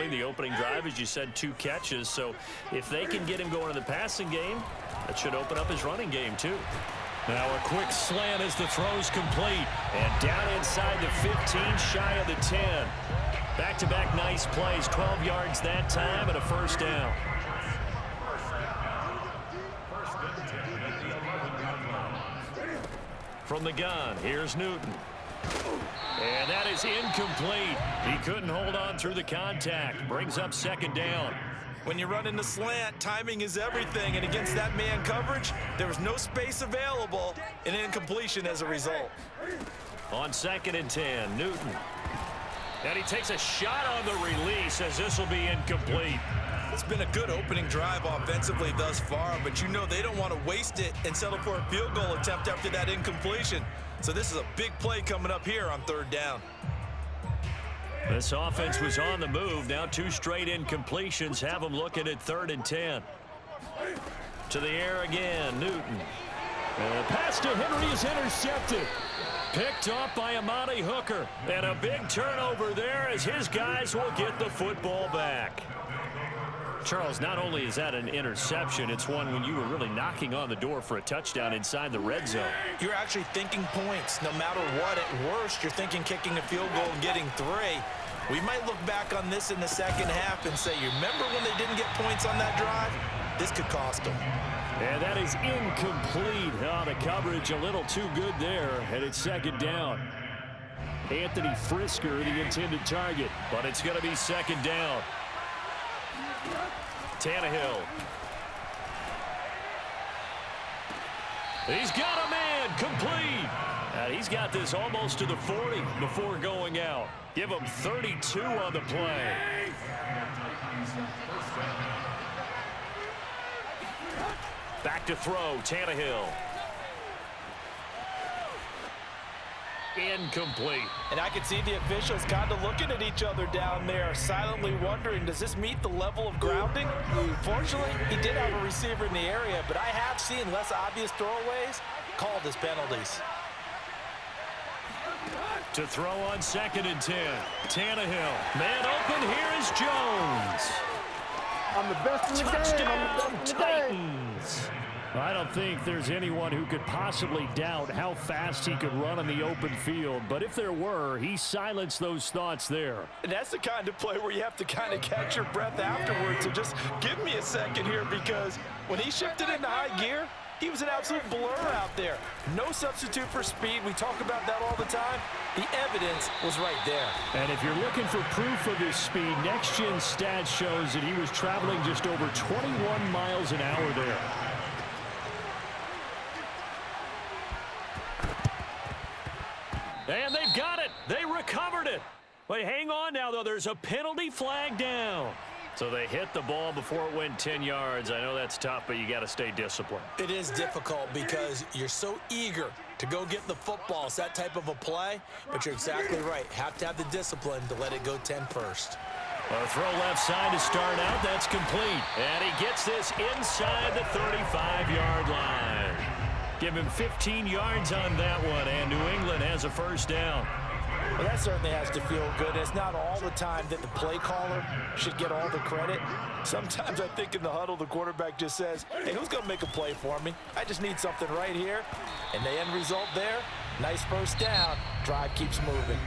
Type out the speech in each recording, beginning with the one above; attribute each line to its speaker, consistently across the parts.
Speaker 1: Certainly, the opening drive, as you said, 2 catches. So if they can get him going in the passing game, that should open up his running game, too. Now a quick slant as the throw's complete. And down inside the 15, shy of the 10. Back-to-back nice plays, 12 yards that time and a first down. From the gun, here's Newton. And that is incomplete. He couldn't hold on through the contact. Brings up second down.
Speaker 2: When you run in the slant, timing is everything. And against that man coverage, there was no space available. An incompletion as a result.
Speaker 1: On 2nd and 10, Newton. And he takes a shot on the release as this will be incomplete.
Speaker 2: It's been a good opening drive offensively thus far, but you know they don't want to waste it and settle for a field goal attempt after that incompletion. So this is a big play coming up here on 3rd down.
Speaker 1: This offense was on the move. Now 2 straight incompletions have them looking at 3rd and 10. To the air again, Newton. And the pass to Henry is intercepted. Picked off by Amani Hooker. And a big turnover there as his guys will get the football back. Charles, not only is that an interception, it's one when you were really knocking on the door for a touchdown inside the red zone.
Speaker 2: You're actually thinking points. No matter what, at worst, you're thinking kicking a field goal and getting 3. We might look back on this in the second half and say, you remember when they didn't get points on that drive? This could cost them.
Speaker 1: And that is incomplete. Oh, the coverage a little too good there, and it's 2nd down. Anthony Frisker, the intended target, but it's going to be 2nd down. Tannehill. He's got a man complete. And he's got this almost to the 40 before going out. Give him 32 on the play. Back to throw, Tannehill. Incomplete.
Speaker 2: And I can see the officials kind of looking at each other down there, silently wondering, does this meet the level of grounding? Fortunately, he did have a receiver in the area, but I have seen less obvious throwaways called as penalties.
Speaker 1: To throw on 2nd and 10. Tannehill. Man open, here is Jones.
Speaker 3: I'm the best in the game. I'm the best in the
Speaker 1: Titans. I don't think there's anyone who could possibly doubt how fast he could run on the open field. But if there were, he silenced those thoughts there.
Speaker 2: And that's the kind of play where you have to kind of catch your breath afterwards. So just give me a second here, because when he shifted into high gear, he was an absolute blur out there. No substitute for speed. We talk about that all the time. The evidence was right there.
Speaker 1: And if you're looking for proof of his speed, Next Gen Stats shows that he was traveling just over 21 miles an hour there. And they've got it. They recovered it. But hang on now, though. There's a penalty flag down. So they hit the ball before it went 10 yards. I know that's tough, but you got to stay disciplined.
Speaker 2: It is difficult because you're so eager to go get the football. It's that type of a play, but you're exactly right. Have to have the discipline to let it go 10 first.
Speaker 1: A throw left side to start out. That's complete. And he gets this inside the 35-yard line. Give him 15 yards on that one, and New England has a first down.
Speaker 2: Well, that certainly has to feel good. It's not all the time that the play caller should get all the credit. Sometimes I think in the huddle, the quarterback just says, hey, who's going to make a play for me? I just need something right here. And the end result there, nice first down. Drive keeps moving.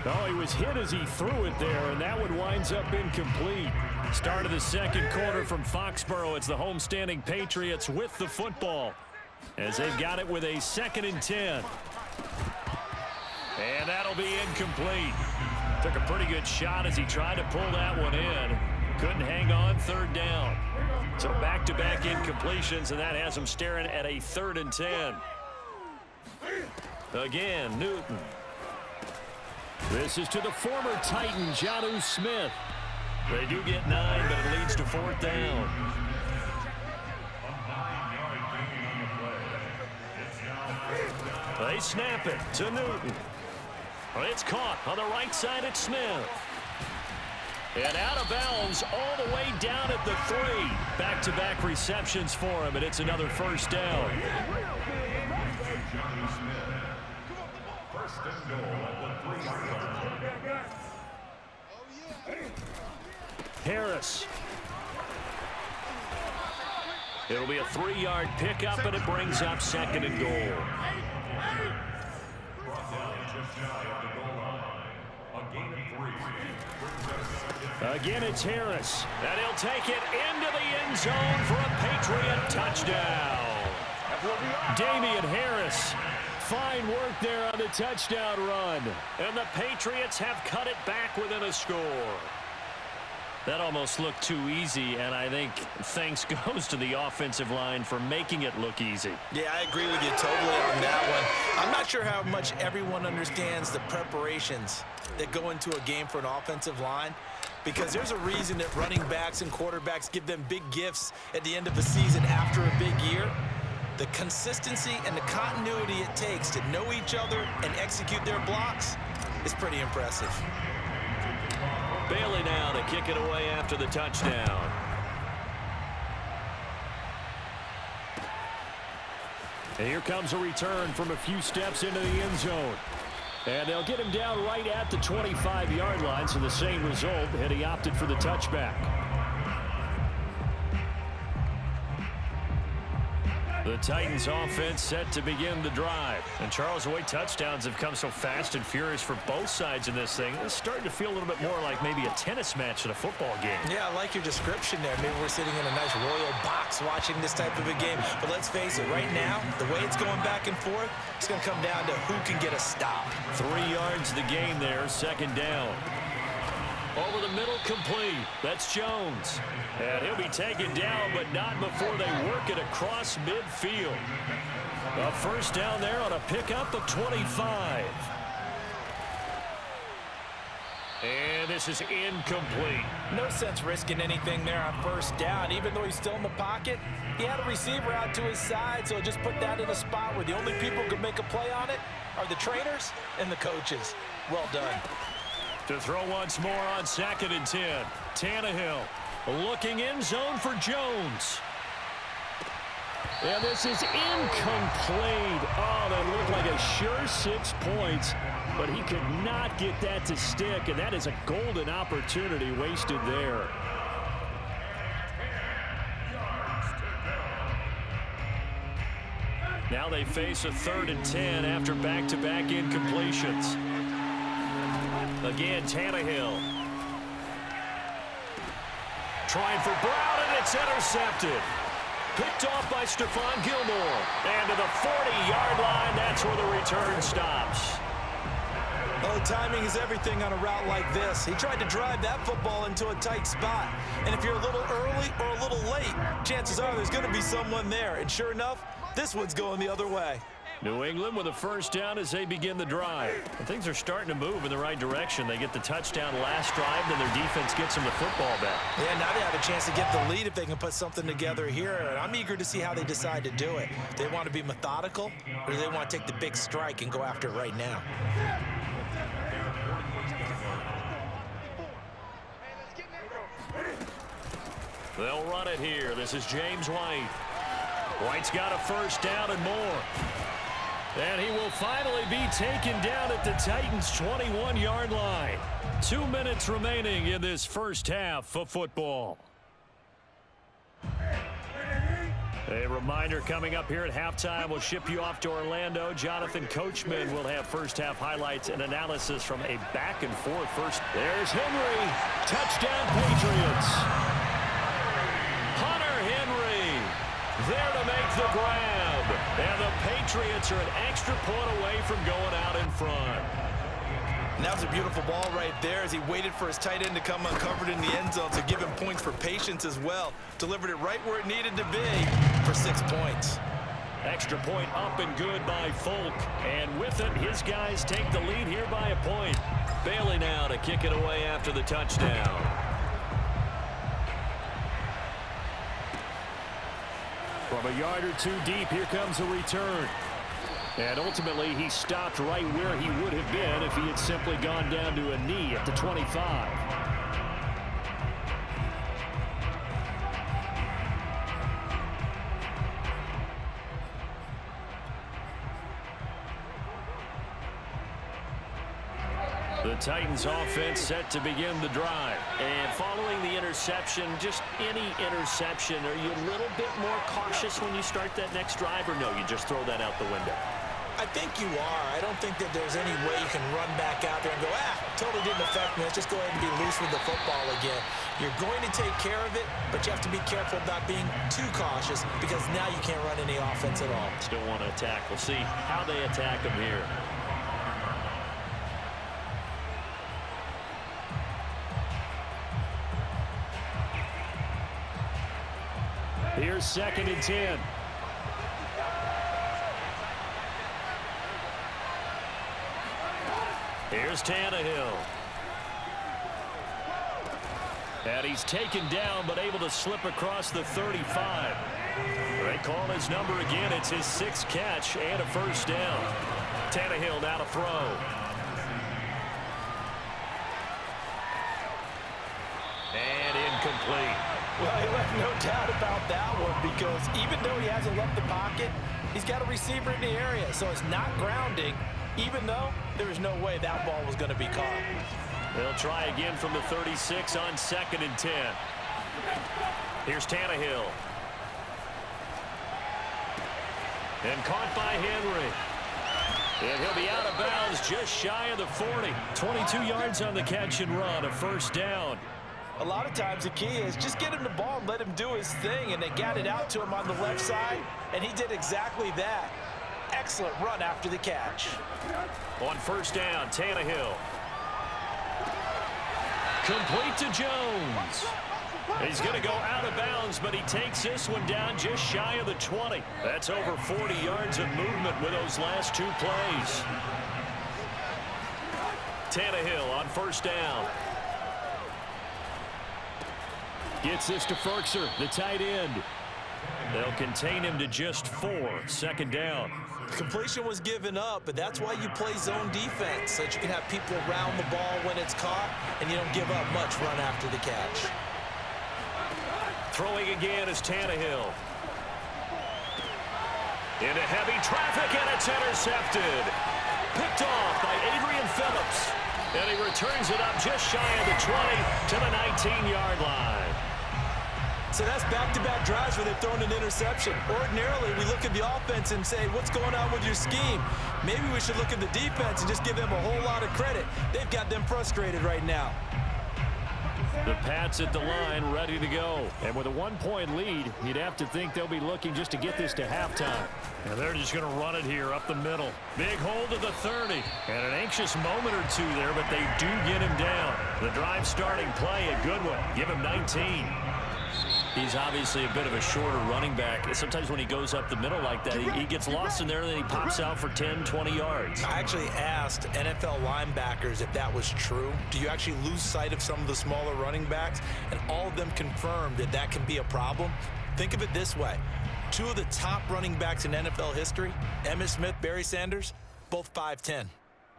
Speaker 1: Oh, he was hit as he threw it there, and that one winds up incomplete. Start of the second quarter from Foxborough. It's the homestanding Patriots with the football, as they've got it with a 2nd and 10. And that'll be incomplete. Took a pretty good shot as he tried to pull that one in. Couldn't hang on, 3rd down. So back-to-back incompletions, and that has him staring at a 3rd and 10. Again, Newton. This is to the former Titan, Jonnu Smith. They do get 9, but it leads to 4th down. They snap it to Newton. It's caught on the right side at Smith. And out of bounds all the way down at the 3. Back-to-back receptions for him, and it's another first down. Harris. It'll be a 3-yard pickup, and it brings up 2nd and goal. Again, it's Harris. And he'll take it into the end zone for a Patriot touchdown. Damian Harris. Fine work there on the touchdown run. And the Patriots have cut it back within a score. That almost looked too easy, and I think thanks goes to the offensive line for making it look easy.
Speaker 2: Yeah, I agree with you totally on that one. I'm not sure how much everyone understands the preparations that go into a game for an offensive line, because there's a reason that running backs and quarterbacks give them big gifts at the end of the season after a big year. The consistency and the continuity it takes to know each other and execute their blocks is pretty impressive.
Speaker 1: Bailey now to kick it away after the touchdown. And here comes a return from a few steps into the end zone. And they'll get him down right at the 25-yard line, so the same result, and he opted for the touchback. The Titans offense set to begin the drive. And Charles, the way touchdowns have come so fast and furious for both sides in this thing, it's starting to feel a little bit more like maybe a tennis match in a football game.
Speaker 2: Yeah, I like your description there. Maybe we're sitting in a nice royal box watching this type of a game. But let's face it, right now, the way it's going back and forth, it's going to come down to who can get a stop.
Speaker 1: 3 yards the game there, 2nd down. Over the middle, complete. That's Jones. And he'll be taken down, but not before they work it across midfield. A 1st down there on a pickup of 25. And this is incomplete.
Speaker 2: No sense risking anything there on 1st down. Even though he's still in the pocket, he had a receiver out to his side, so just put that in a spot where the only people who can make a play on it are the trainers and the coaches. Well done.
Speaker 1: To throw once more on 2nd and 10. Tannehill looking in zone for Jones. And this is incomplete. Oh, that looked like a sure 6 points, but he could not get that to stick, and that is a golden opportunity wasted there. Now they face a 3rd and 10 after back-to-back incompletions. Again, Tannehill. Trying for Brown, and it's intercepted. Picked off by Stephon Gilmore. And to the 40-yard line, that's where the return stops.
Speaker 2: Oh, timing is everything on a route like this. He tried to drive that football into a tight spot. And if you're a little early or a little late, chances are there's going to be someone there. And sure enough, this one's going the other way.
Speaker 1: New England with a 1st down as they begin the drive. And things are starting to move in the right direction. They get the touchdown last drive, then their defense gets them the football back.
Speaker 2: Yeah, now they have a chance to get the lead if they can put something together here. And I'm eager to see how they decide to do it. Do they want to be methodical, or do they want to take the big strike and go after it right now?
Speaker 1: They'll run it here. This is James White. White's got a 1st down and more. And he will finally be taken down at the Titans' 21-yard line. 2 minutes remaining in this 1st half of football. A reminder coming up here at halftime. We'll ship you off to Orlando. Jonathan Coachman will have 1st half highlights and analysis from a back-and-forth first. There's Henry. Touchdown, Patriots. Hunter Henry there to make the grab. And the Patriots are an extra point away from going out in front.
Speaker 2: And that was a beautiful ball right there as he waited for his tight end to come uncovered in the end zone to give him points for patience as well. Delivered it right where it needed to be for 6 points.
Speaker 1: Extra point up and good by Folk. And with it, his guys take the lead here by a point. Bailey now to kick it away after the touchdown. From a yard or two deep, here comes a return. And ultimately, he stopped right where he would have been if he had simply gone down to a knee at the 25. The Titans offense set to begin the drive. And following the interception. interception, just any interception, are you a little bit more cautious when you start that next drive, or no, you just throw that out the window?
Speaker 2: I think you are. I don't think that there's any way you can run back out there and go, totally didn't affect me. Let's just go ahead and be loose with the football again. You're going to take care of it, but you have to be careful about being too cautious because now you can't run any offense at all.
Speaker 1: Still want to attack. We'll see how they attack them here. Here's 2nd and 10. Here's Tannehill. And he's taken down, but able to slip across the 35. They call his number again. It's his 6th catch and a first down. Tannehill now to throw. And incomplete.
Speaker 2: Well, he left no doubt about that one because even though he hasn't left the pocket, he's got a receiver in the area, so it's not grounding, even though there was no way that ball was going to be caught.
Speaker 1: They'll try again from the 36 on 2nd and 10. Here's Tannehill. And caught by Henry. And he'll be out of bounds just shy of the 40. 22 yards on the catch and run, a first down.
Speaker 2: A lot of times the key is just get him the ball and let him do his thing, and they got it out to him on the left side, and he did exactly that. Excellent run after the catch.
Speaker 1: On first down, Tannehill. Complete to Jones. He's going to go out of bounds, but he takes this one down just shy of the 20. That's over 40 yards of movement with those last 2 plays. Tannehill on first down. Gets this to Ferkser, the tight end. They'll contain him to just 4. 2nd down.
Speaker 2: Completion was given up, but that's why you play zone defense, so that you can have people around the ball when it's caught, and you don't give up much run after the catch.
Speaker 1: Throwing again is Tannehill. Into heavy traffic, and it's intercepted. Picked off by Adrian Phillips. And he returns it up just shy of the 20 to the 19-yard line.
Speaker 2: So that's back-to-back drives where they've thrown an interception. Ordinarily, we look at the offense and say, what's going on with your scheme? Maybe we should look at the defense and just give them a whole lot of credit. They've got them frustrated right now.
Speaker 1: The Pats at the line, ready to go. And with a 1-point lead, you'd have to think they'll be looking just to get this to halftime. And they're just going to run it here up the middle. Big hold to the 30. And an anxious moment or two there, but they do get him down. The drive starting play, a good one. Give him 19. He's obviously a bit of a shorter running back. Sometimes when he goes up the middle like that, he gets lost in there, and then he pops out for 10, 20 yards.
Speaker 2: I actually asked NFL linebackers if that was true. Do you actually lose sight of some of the smaller running backs? And all of them confirmed that that can be a problem. Think of it this way. 2 of the top running backs in NFL history, Emmitt Smith, Barry Sanders, both 5'10".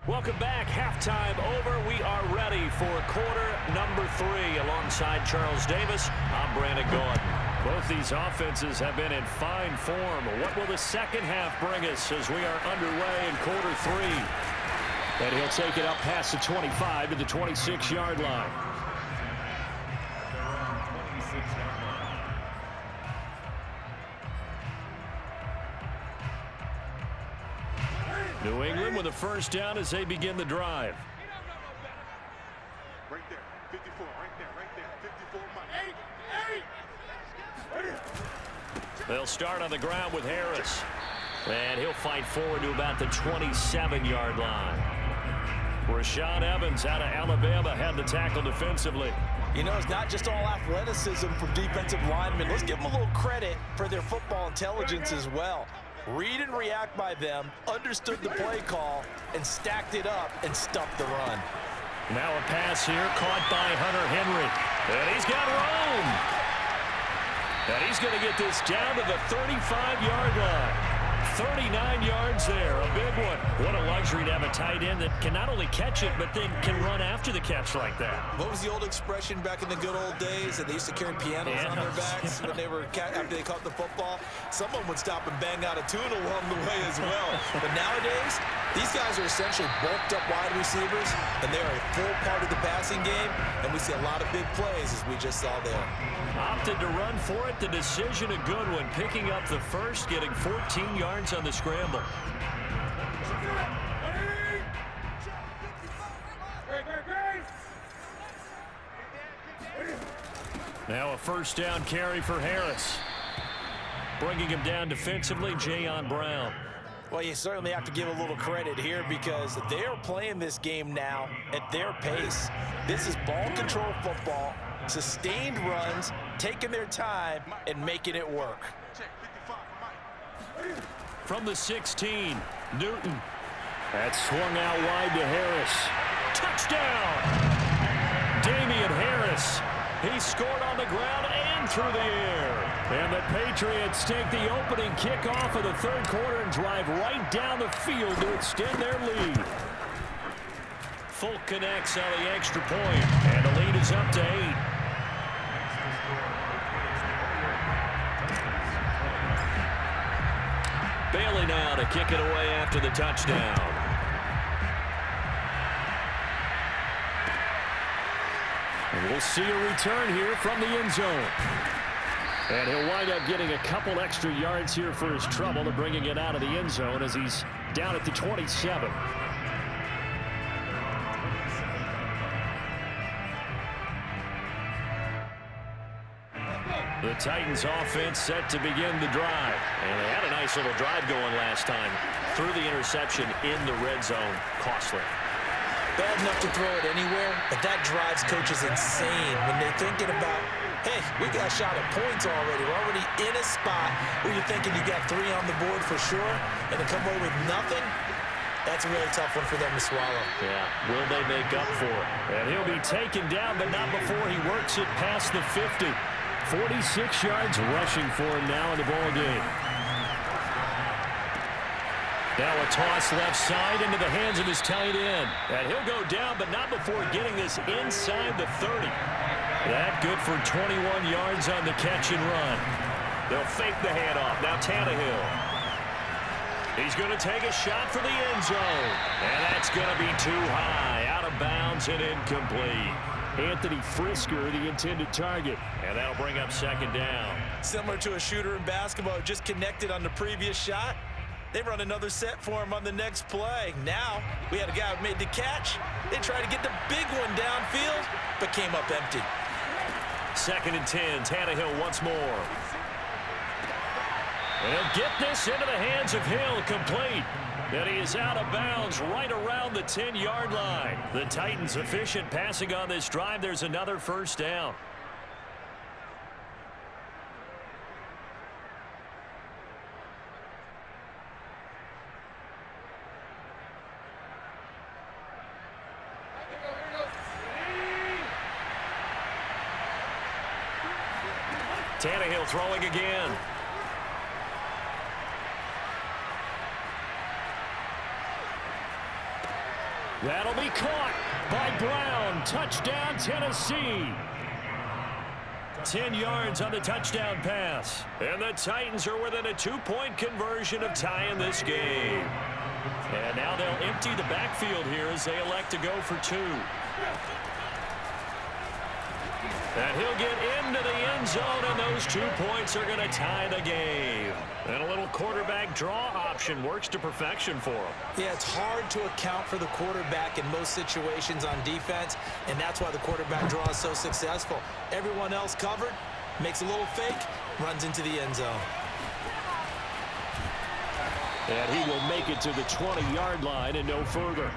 Speaker 1: Welcome back. Halftime over. We are ready for quarter number 3. Alongside Charles Davis, I'm Brandon Gaudin. Both these offenses have been in fine form. What will the second half bring us as we are underway in quarter 3? And he'll take it up past the 25 to the 26-yard line. New England with a first down as they begin the drive.
Speaker 3: Right there, 54, right there, 54.
Speaker 1: They'll start on the ground with Harris. And he'll fight forward to about the 27-yard line. Rashaan Evans out of Alabama had the tackle defensively.
Speaker 2: You know, it's not just all athleticism from defensive linemen. Let's give them a little credit for their football intelligence as well. Read and react by them, understood the play call, and stacked it up and stuffed the run.
Speaker 1: Now a pass here caught by Hunter Henry. And he's got room. And he's going to get this down to the 35-yard line. 39 yards there, a big one. What a luxury to have a tight end that can not only catch it, but then can run after the catch like that.
Speaker 2: What was the old expression back in the good old days that they used to carry pianos on their backs when they were after they caught the football? Someone would stop and bang out a tune along the way as well. But nowadays, These guys are essentially bulked up wide receivers, and they are a full part of the passing game, and we see a lot of big plays, as we just saw there.
Speaker 1: Opted to run for it. The decision a good one. Picking up the first, getting 14 yards on the scramble. Now a first down carry for Harris. Bringing him down defensively, Jayon Brown.
Speaker 2: Well, you certainly have to give a little credit here because they're playing this game now at their pace. This is ball control football, sustained runs, taking their time, and making it work.
Speaker 1: From the 16, Newton. That's swung out wide to Harris. Touchdown! Damian Harris. He scored on the ground and through the air. And the Patriots take the opening kickoff of the third quarter and drive right down the field to extend their lead. Folk connects on the extra point, and the lead is up to 8. Bailey now to kick it away after the touchdown. And we'll see a return here from the end zone. And he'll wind up getting a couple extra yards here for his trouble to bringing it out of the end zone as he's down at the 27. The Titans offense set to begin the drive. And they had a nice little drive going last time. Through the interception in the red zone. Costly.
Speaker 2: Bad enough to throw it anywhere, but that drives coaches insane when they're thinking about, hey, we got a shot at points already. We're already in a spot where you're thinking you got 3 on the board for sure, and to come away with nothing, that's a really tough one for them to swallow.
Speaker 1: Yeah, will they make up for it? And he'll be taken down, but not before he works it past the 50. 46 yards rushing for him now in the ball game. Now a toss left side into the hands of his tight end. And he'll go down, but not before getting this inside the 30. That good for 21 yards on the catch and run. They'll fake the handoff. Now Tannehill. He's going to take a shot for the end zone. And that's going to be too high. Out of bounds and incomplete. Anthony Frisker, the intended target. And that'll bring up second down.
Speaker 2: Similar to a shooter in basketball, just connected on the previous shot. They run another set for him on the next play. Now, we had a guy who made the catch. They tried to get the big one downfield, but came up empty.
Speaker 1: 2nd and 10, Tannehill once more. And he'll get this into the hands of Hill, complete. And he is out of bounds right around the 10-yard line. The Titans efficient passing on this drive. There's another first down. Tannehill throwing again. That'll be caught by Brown. Touchdown, Tennessee. 10 yards on the touchdown pass. And the Titans are within a 2-point conversion of tying this game. And now they'll empty the backfield here as they elect to go for 2. And he'll get into the end zone, and those 2 points are going to tie the game. And a little quarterback draw option works to perfection for him.
Speaker 2: Yeah, it's hard to account for the quarterback in most situations on defense, and that's why the quarterback draw is so successful. Everyone else covered, makes a little fake, runs into the end zone.
Speaker 1: And he will make it to the 20-yard line and no further.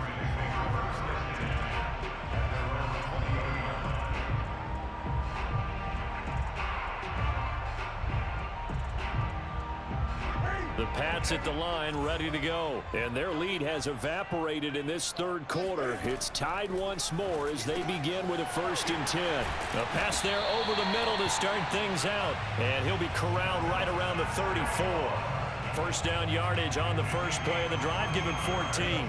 Speaker 1: The Pats at the line, ready to go. And their lead has evaporated in this third quarter. It's tied once more as they begin with a 1st and 10. A pass there over the middle to start things out. And he'll be corralled right around the 34. First down yardage on the first play of the drive, give him 14.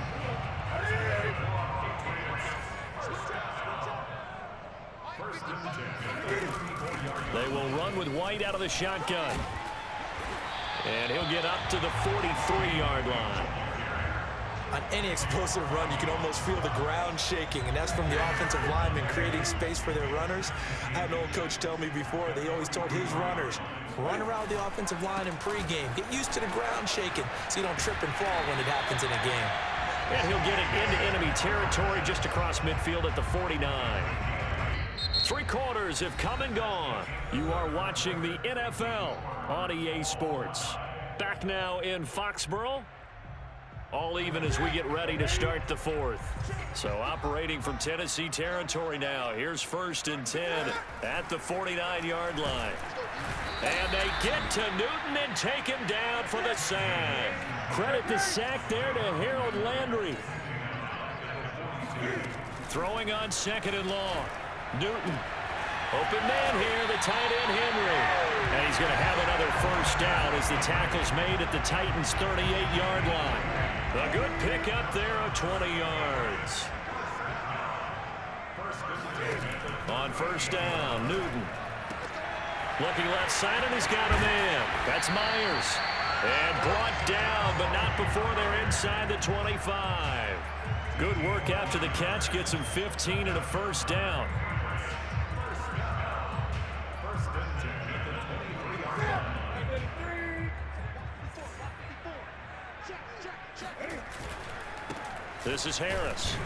Speaker 1: They will run with White out of the shotgun. And he'll get up to the 43-yard line.
Speaker 2: On any explosive run, you can almost feel the ground shaking, and that's from the offensive linemen creating space for their runners. I had an old coach tell me before, they always told his runners, run around the offensive line in pregame. Get used to the ground shaking so you don't trip and fall when it happens in a game.
Speaker 1: And he'll get it into enemy territory just across midfield at the 49. 3 quarters have come and gone. You are watching the NFL on EA Sports. Back now in Foxborough. All even as we get ready to start the 4th. So operating from Tennessee territory now. Here's 1st and 10 at the 49-yard line. And they get to Newton and take him down for the sack. Credit the sack there to Harold Landry. Throwing on 2nd and long. Newton. Open man here, the tight end Henry. And he's going to have another 1st down as the tackle's made at the Titans' 38-yard line. A good pickup there of 20 yards. On 1st down, Newton. Looking left side, and he's got a man. That's Myers. And brought down, but not before they're inside the 25. Good work after the catch. Gets him 15 and a 1st down. This is Harris.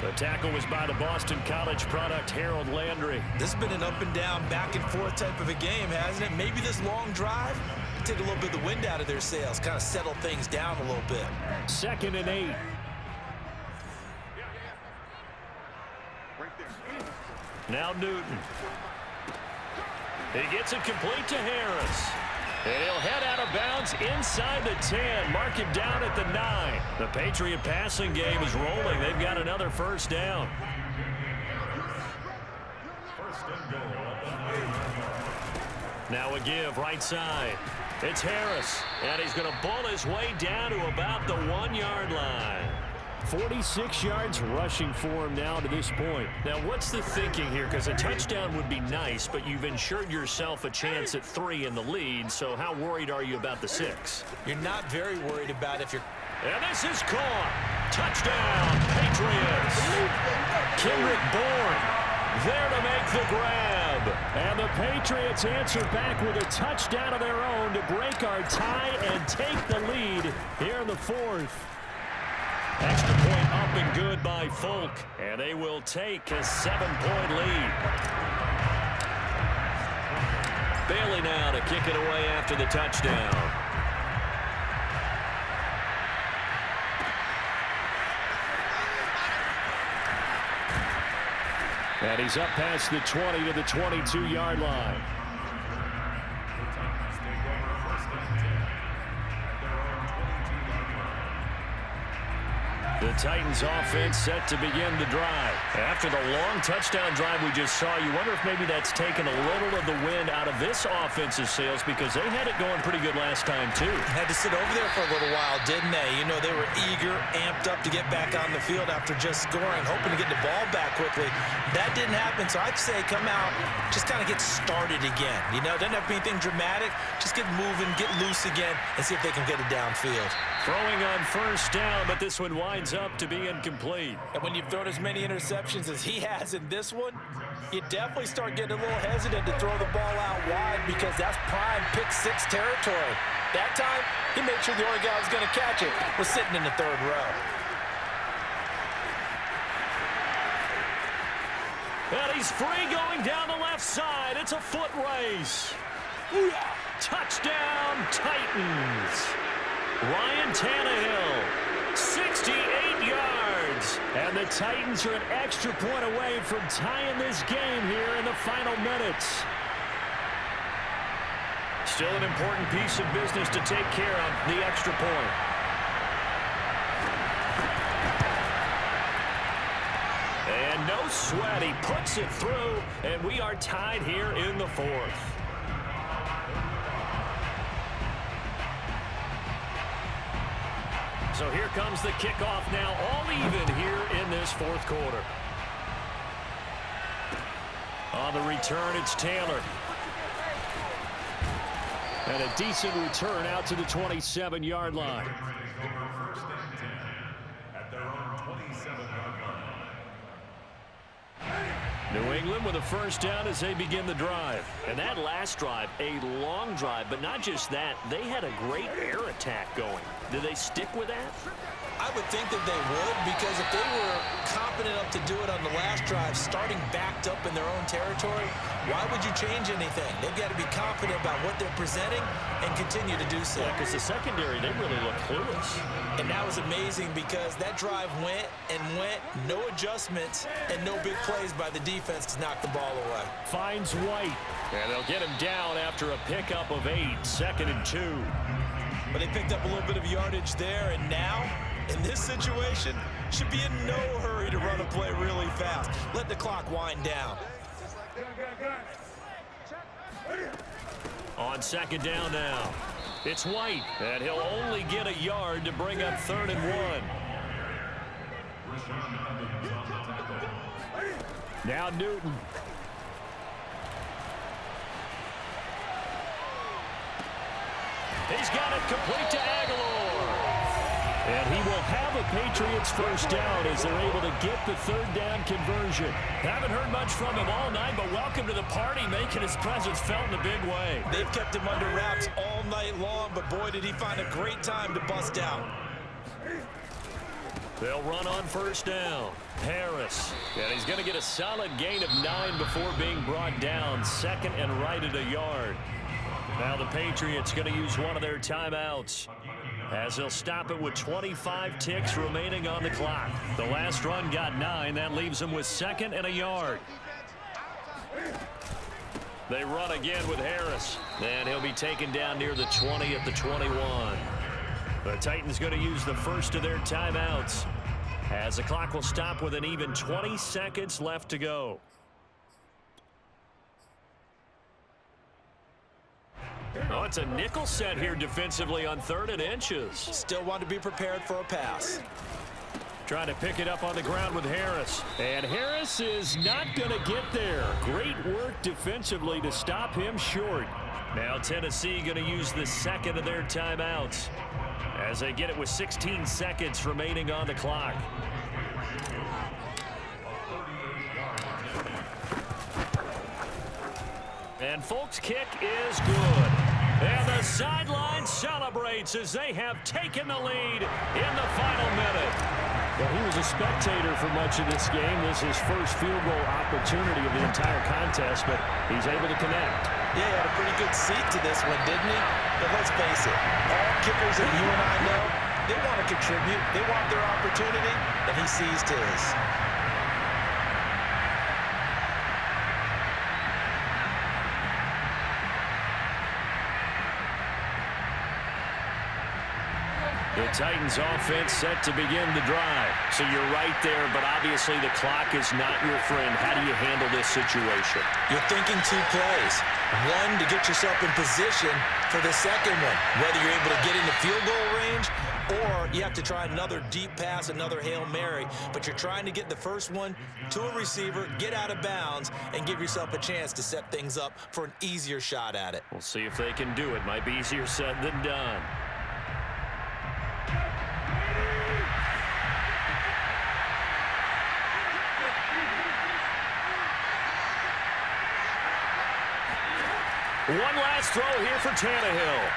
Speaker 1: The tackle was by the Boston College product, Harold Landry.
Speaker 2: This has been an up and down, back and forth type of a game, hasn't it? Maybe this long drive take a little bit of the wind out of their sails, kind of settle things down a little bit.
Speaker 1: 2nd and 8. Now Newton. He gets it complete to Harris. And he'll head out of bounds inside the 10. Mark him down at the 9. The Patriot passing game is rolling. They've got another 1st down. Now a give right side. It's Harris. And he's going to bull his way down to about the 1-yard line. 46 yards rushing for him now to this point. Now, what's the thinking here? Because a touchdown would be nice, but you've ensured yourself a chance at 3 in the lead, so how worried are you about the 6?
Speaker 2: You're not very worried about if you're...
Speaker 1: And this is caught. Touchdown, Patriots. Kendrick Bourne there to make the grab. And the Patriots answer back with a touchdown of their own to break our tie and take the lead here in the 4th. Extra point up and good by Folk, and they will take a 7-point lead. Bailey now to kick it away after the touchdown. And he's up past the 20 to the 22-yard line. The Titans offense set to begin the drive. After the long touchdown drive we just saw, you wonder if maybe that's taken a little of the wind out of this offensive sails because they had it going pretty good last time too.
Speaker 2: Had to sit over there for a little while, didn't they? You know, they were eager, amped up to get back on the field after just scoring, hoping to get the ball back quickly. That didn't happen, so I'd say come out, just kind of get started again. You know, doesn't have to be anything dramatic. Just get moving, get loose again, and see if they can get it downfield.
Speaker 1: Throwing on 1st down, but this one winds up to be incomplete.
Speaker 2: And when you've thrown as many interceptions as he has in this one, you definitely start getting a little hesitant to throw the ball out wide because that's prime pick-6 territory. That time, he made sure the only guy who was going to catch it was sitting in the 3rd row.
Speaker 1: And he's free going down the left side. It's a foot race. Touchdown, Titans. Ryan Tannehill, 68 yards. And the Titans are an extra point away from tying this game here in the final minutes. Still an important piece of business to take care of, the extra point. And no sweat, he puts it through, and we are tied here in the 4th. So here comes the kickoff now, all even here in this 4th quarter. On the return, it's Taylor. And a decent return out to the 27-yard line. New England with a first down as they begin the drive. And that last drive, a long drive, but not just that. They had a great air attack going. Do they stick with that?
Speaker 2: I would think that they would, because if they were competent enough to do it on the last drive, starting backed up in their own territory, why would you change anything? They've got to be confident about what they're presenting and continue to do so.
Speaker 1: Yeah, because the secondary, they really look clueless.
Speaker 2: And that was amazing because that drive went and went, no adjustments, and no big plays by the defense to knock the ball away.
Speaker 1: Finds White, and they'll get him down after a pickup of 8, 2nd and 2.
Speaker 2: But they picked up a little bit of yardage there, and now, in this situation, should be in no hurry to run a play really fast. Let the clock wind down.
Speaker 1: On 2nd down now, it's White, and he'll only get a yard to bring up 3rd and 1. Now Newton. He's got it complete to Aguilar. And he will have a Patriots first down as they're able to get the 3rd down conversion. Haven't heard much from him all night, but welcome to the party, making his presence felt in a big way.
Speaker 2: They've kept him under wraps all night long, but boy, did he find a great time to bust out.
Speaker 1: They'll run on 1st down. Harris. And he's going to get a solid gain of 9 before being brought down. 2nd and right at a yard. Now the Patriots going to use one of their timeouts, as they'll stop it with 25 ticks remaining on the clock. The last run got 9. That leaves them with 2nd and a yard. They run again with Harris, and he'll be taken down near the 20 at the 21. The Titans going to use the first of their timeouts, as the clock will stop with an even 20 seconds left to go. Oh, it's a nickel set here defensively on 3rd and inches.
Speaker 2: Still want to be prepared for a pass.
Speaker 1: Trying to pick it up on the ground with Harris. And Harris is not going to get there. Great work defensively to stop him short. Now Tennessee going to use the 2nd of their timeouts, as they get it with 16 seconds remaining on the clock. And Folk's kick is good. And the sideline celebrates as they have taken the lead in the final minute. Well, he was a spectator for much of this game. This is his first field goal opportunity of the entire contest, but he's able to connect.
Speaker 2: Yeah, he had a pretty good seat to this one, didn't he? But let's face it, all kickers that you and I know, they want to contribute. They want their opportunity, and he seized his.
Speaker 1: The Titans offense set to begin the drive. So you're right there, but obviously the clock is not your friend. How do you handle this situation?
Speaker 2: You're thinking 2 plays. One, to get yourself in position for the second one, whether you're able to get into field goal range or you have to try another deep pass, another Hail Mary. But you're trying to get the first one to a receiver, get out of bounds, and give yourself a chance to set things up for an easier shot at it.
Speaker 1: We'll see if they can do it. Might be easier said than done. One last throw here for Tannehill.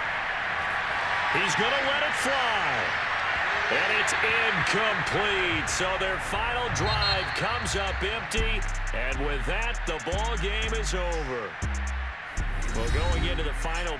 Speaker 1: He's going to let it fly. And it's incomplete. So their final drive comes up empty. And with that, the ball game is over. Well, going into the final